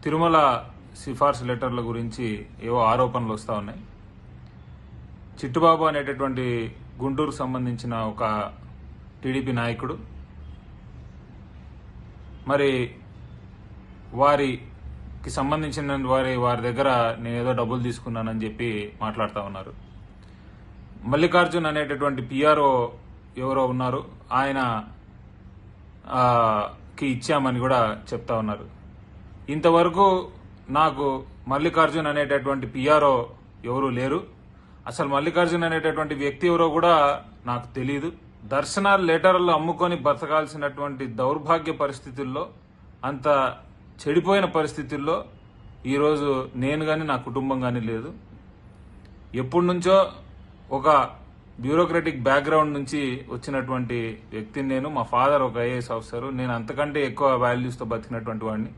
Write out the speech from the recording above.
తిరుమల సిఫార్సు లెటర్ల గురించి ఏవో ఆరోపణలు వస్తూ ఉన్నాయి. చిట్టుబాబు అనేటటువంటి గుంటూరుకు సంబంధించిన ఒక టీడీపీ నాయకుడు మరి వారికి సంబంధించిన వారి దగ్గర నేను ఏదో డబ్బులు తీసుకున్నానని చెప్పి మాట్లాడుతూ ఉన్నారు. మల్లికార్జున్ అనేటటువంటి పిఆర్ఓ ఎవరో ఉన్నారు, ఆయన కి ఇచ్చామని కూడా చెప్తా ఉన్నారు. ఇంతవరకు నాకు మల్లికార్జున్ అనేటటువంటి పిఆర్ఓ ఎవరూ లేరు. అసలు మల్లికార్జున్ అనేటటువంటి వ్యక్తి ఎవరో కూడా నాకు తెలియదు. దర్శనాలు లెటర్లు అమ్ముకొని బతకాల్సినటువంటి దౌర్భాగ్య పరిస్థితుల్లో, అంత చెడిపోయిన పరిస్థితుల్లో ఈరోజు నేను కానీ నా కుటుంబం కానీ లేదు. ఎప్పటి నుంచో ఒక బ్యూరోక్రటిక్ బ్యాక్గ్రౌండ్ నుంచి వచ్చినటువంటి వ్యక్తిని నేను. మా ఫాదర్ ఒక ఐఏఎస్ ఆఫీసరు, నేను అంతకంటే ఎక్కువ వాల్యూస్తో బతికినటువంటి వాడిని.